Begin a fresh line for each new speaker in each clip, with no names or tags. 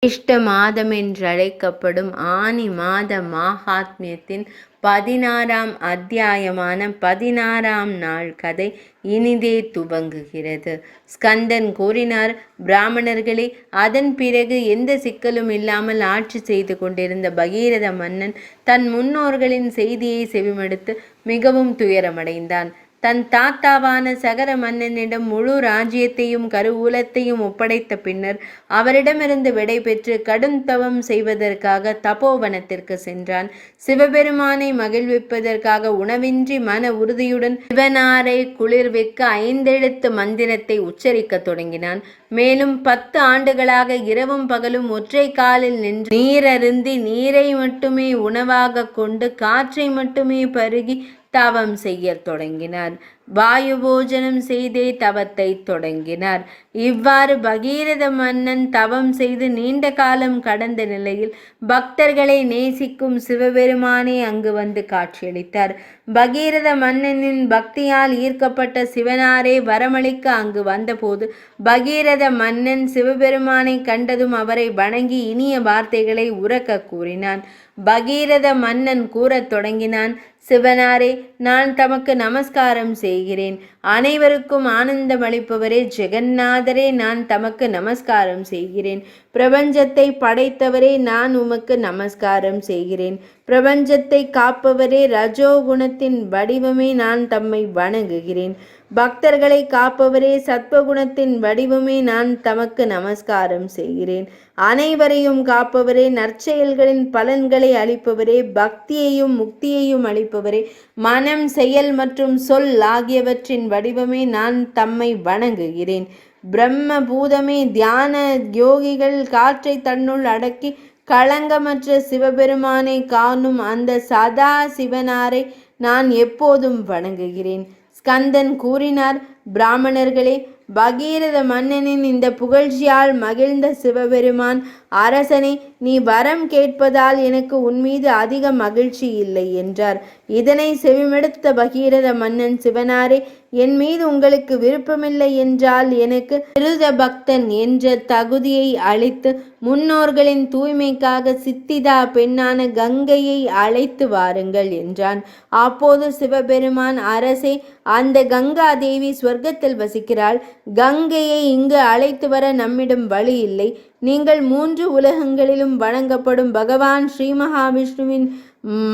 ஜேஷ்ட மாதம் என்றழைக்கப்படும் ஆனி மாத மாஹாத்மியத்தின் 16ஆம் அத்தியாயமான 16ஆம் நாள் கதை இனிதே துவங்குகிறது. ஸ்கந்தன் கூறினார், பிராமணர்களே, அதன் பிறகு எந்த சிக்கலும் இல்லாமல் ஆட்சி செய்து கொண்டிருந்த பகீரத மன்னன் தன் முன்னோர்களின் செய்தியை செவிமடுத்து மிகவும் துயரமடைந்தான். தன் தாத்தாவான சகர மன்னனிடம் முழு ராஜ்யத்தையும் கருவூலத்தையும் ஒப்படைத்த பின்னர் அவரிடமிருந்து விடை பெற்று கடும் தவம் செய்வதற்காக தபோவனத்திற்கு சென்றான். சிவபெருமானை மகிழ்விப்பதற்காக உணவின்றி மன உறுதியுடன் சிவனாரை குளிர்விக்க 5 எழுத்து மந்திரத்தை உச்சரிக்க தொடங்கினான். மேலும் 10 ஆண்டுகளாக இரவும் பகலும் ஒற்றை காலில் நின்று நீரருந்தி நீரை மட்டுமே உணவாக கொண்டு காற்றை மட்டுமே பருகி தவம் செய்ய தொடங்கினார். வாயு போஜனம் செய்தே தவத்தை தொடங்கினார். இவ்வாறு பகீரத மன்னன் தவம் செய்து நீண்ட காலம் கடந்த நிலையில் பக்தர்களை நேசிக்கும் சிவபெருமானே அங்கு வந்து காட்சியளித்தார். பகீரத மன்னனின் பக்தியால் ஈர்க்கப்பட்ட சிவனாரே வரமளிக்க அங்கு வந்தபோது பகீரத மன்னன் சிவபெருமானை கண்டதும் அவரை வணங்கி இனிய வார்த்தைகளை உரக்க கூறினான். பகீரத மன்னன் கூறத் தொடங்கினான், சிவனாரே, நான் தமக்கு நமஸ்காரம் செய்கிறேன். அனைவருக்கும் ஆனந்தம் அளிப்பவரே ஜெகந்நாதரே, நான் தமக்கு நமஸ்காரம் செய்கிறேன். பிரபஞ்சத்தை படைத்தவரே, நான் உமக்கு நமஸ்காரம் செய்கிறேன். பிரபஞ்சத்தை காப்பவரே, ரஜோகுணத்தின் வடிவமே, நான் தம்மை வணங்குகிறேன். பக்தர்களை காப்பவரே, சத்வகுணத்தின் வடிவமே, நான் தமக்கு நமஸ்காரம் செய்கிறேன். அனைவரையும் காப்பவரே, நற்செயல்களின் பலன்களை அளிப்பவரே, பக்தியையும் முக்தியையும் அளிப்பவரே, மனம், செயல் மற்றும் சொல் ஆகியவற்றின் வடிவமே, நான் தம்மை வணங்குகிறேன். பிரம்ம பூதமே, தியான யோகிகள் காற்றை தன்னுள் அடக்கி களங்கமற்ற சிவபெருமானை காணும் அந்த சதா சிவனாரை நான் எப்போதும் வணங்குகிறேன். ஸ்கந்தன் கூறினார், பிராமணர்களே, பகீரத மன்னனின் இந்த புகழ்ச்சியால் மகிழ்ந்த சிவபெருமான், அரசனே, நீ வரம் கேட்பதால் எனக்கு உன்மீது அதிக மகிழ்ச்சி இல்லை என்றார். இதனை செவிமடுத்த பகீரத மன்னன், சிவனாரே, என் மீது உங்களுக்கு விருப்பமில்லை என்றால் எனக்கு விருத பக்தன் என்ற தகுதியை அளித்து முன்னோர்களின் தூய்மைக்காக சித்திதா பெண்ணான கங்கையை அழைத்து வாருங்கள் என்றான். அப்போது சிவபெருமான், அரசே, அந்த கங்கா தேவி ஸ்வர்க்கத்தில் வசிக்கிறாள். கங்கையை இங்கு அழைத்து வர நம்மிடம் வழி இல்லை. நீங்கள் 3 உலகங்களிலும் வணங்கப்படும் பகவான் ஸ்ரீ மகாவிஷ்ணுவின்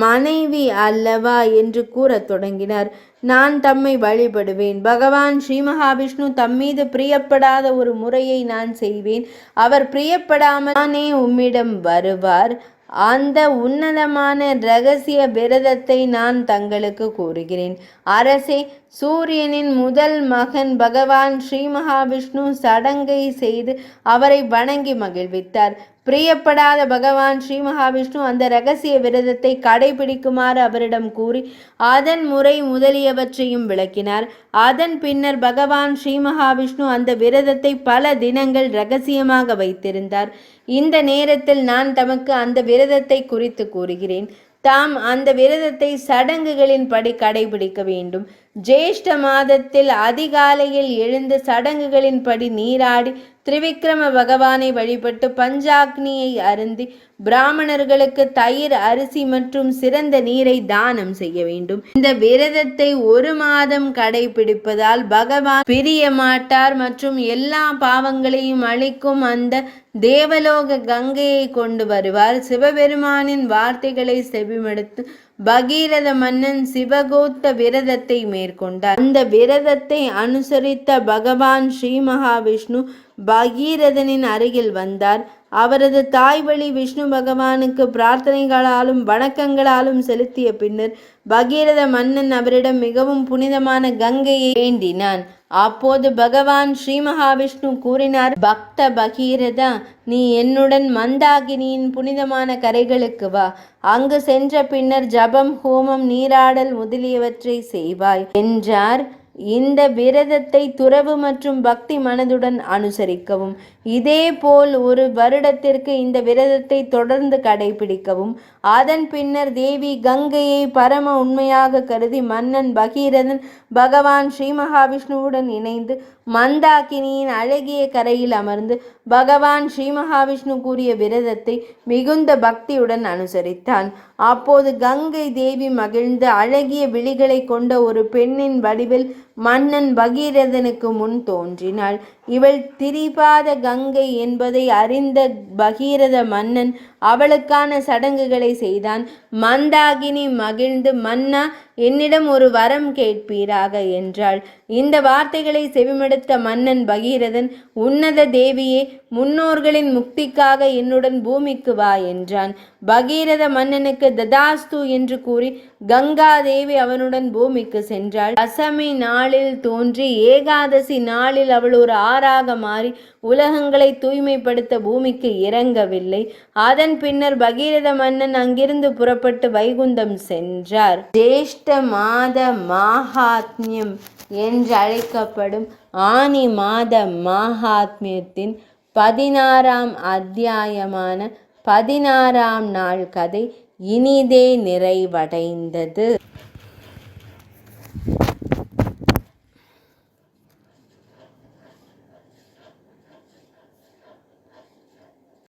மனைவி அல்லவா என்று கூறத் தொடங்கினார். நான் தம்மை வழிபடுவேன். பகவான் ஸ்ரீ மகாவிஷ்ணு தம்மீது பிரியப்படாத ஒரு முறையை நான் செய்வேன். அவர் பிரியப்படாமல் தானே உம்மிடம் வருவார். அந்த உன்னதமான இரகசிய விரதத்தை நான் தங்களுக்கு கூறுகிறேன். அரசே, சூரியனின் முதல் மகன் பகவான் ஸ்ரீ மகாவிஷ்ணு சடங்கை செய்து அவரை வணங்கி மகிழ்வித்தார். பிரியப்படாத பகவான் ஸ்ரீ மகாவிஷ்ணு அந்த இரகசிய விரதத்தை கடைபிடிக்குமாறு அவரிடம் கூறி அதன் முறை முதலியவற்றையும் விளக்கினார். அதன் பின்னர் பகவான் ஸ்ரீ மகாவிஷ்ணு அந்த விரதத்தை பல தினங்கள் இரகசியமாக வைத்திருந்தார். இந்த நேரத்தில் நான் தமக்கு அந்த விரதத்தை குறித்து கூறுகிறேன். தாம் அந்த விரதத்தை சடங்குகளின் படி கடைபிடிக்க வேண்டும். ஜேஷ்ட மாதத்தில் அதிகாலையில் எழுந்து சடங்குகளின் படி நீராடி திரிவிக்ரம பகவானை வழிபட்டு பஞ்சாக்னியை அருந்தி பிராமணர்களுக்கு தயிர், அரிசி மற்றும் சிறந்த நீரை தானம் செய்ய வேண்டும். இந்த விரதத்தை 1 மாதம் கடைபிடிப்பதால் பகவான் பிரிய மாட்டார் மற்றும் எல்லா பாவங்களையும் அழிக்கும் அந்த தேவலோக கங்கையை கொண்டு வருவார். சிவபெருமானின் வார்த்தைகளை செவிமடுத்து பகீரத மன்னன் சிவகோத்த விரதத்தை மேற்கொண்டார். அந்த விரதத்தை அனுசரித்த பகவான் ஸ்ரீ மகாவிஷ்ணு பகீரதனின் அருகில் வந்தார். அவரது தாய் வழி விஷ்ணு பகவானுக்கு பிரார்த்தனைகளாலும் வணக்கங்களாலும் செலுத்திய பின்னர் பகீரத மன்னன் அவரிடம் மிகவும் புனிதமான கங்கையை வேண்டினான். அப்போது பகவான் ஸ்ரீ மகாவிஷ்ணு கூறினார், பக்த பகீரதா, நீ என்னுடன் மந்தாகினியின் புனிதமான கரைகளுக்கு வா. அங்கு சென்ற பின்னர் ஜபம், ஹோமம், நீராடல் முதலியவற்றை செய்வாய் என்றார். இந்த விரதத்தை துறவு மற்றும் பக்தி மனதுடன் அனுசரிக்கவும். இதேபோல் 1 வருடத்திற்கு இந்த விரதத்தை தொடர்ந்து கடைபிடிக்கவும். அதன் பின்னர் தேவி கங்கையை பரம உண்மையாக கருதி மன்னன் பகீரதன் பகவான் ஸ்ரீ மகாவிஷ்ணுவுடன் இணைந்து மந்தாகினியின் அழகிய கரையில் அமர்ந்து பகவான் ஸ்ரீ மகாவிஷ்ணு கூறிய விரதத்தை மிகுந்த பக்தியுடன் அனுசரித்தான். அப்போது கங்கை தேவி மகிழ்ந்து அழகிய விழிகளை கொண்ட ஒரு பெண்ணின் வடிவில் மன்னன் பகீரதனுக்கு முன் தோன்றினாள். இவள் திரிபாத கங்கை என்பதை அறிந்த பகீரத மன்னன் அவளுக்கான சடங்குகளை செய்தான். மந்தாகினி மகிழ்ந்து, மன்னா, என்னிடம் ஒரு வரம் கேட்பீராக என்றாள். இந்த வார்த்தைகளை செவிமடுத்த மன்னன் பகீரதன், உன்னத தேவியே, முன்னோர்களின் முக்திக்காக என்னுடன் பூமிக்கு வா என்றான். பகீரத மன்னனுக்கு ததாஸ்து என்று கூறி கங்காதேவி அவனுடன் பூமிக்கு சென்றாள். தசமி நாளில் தோன்றி ஏகாதசி நாளில் அவள் ஒரு ஆறாக மாறி உலகங்களை தூய்மைப்படுத்த பூமிக்கு இறங்கவில்லை. அதன் பின்னர் பகீரத மன்னன் அங்கிருந்து புறப்பட்டு வைகுந்தம் சென்றார். ஜேஷ்ட மாத மாஹாத்மியம் என்றழைக்கப்படும் ஆனி மாத மாஹாத்மியத்தின் 16ஆம் அத்தியாயமான 16ஆம் நாள் கதை இனிதே நிறைவடைந்தது.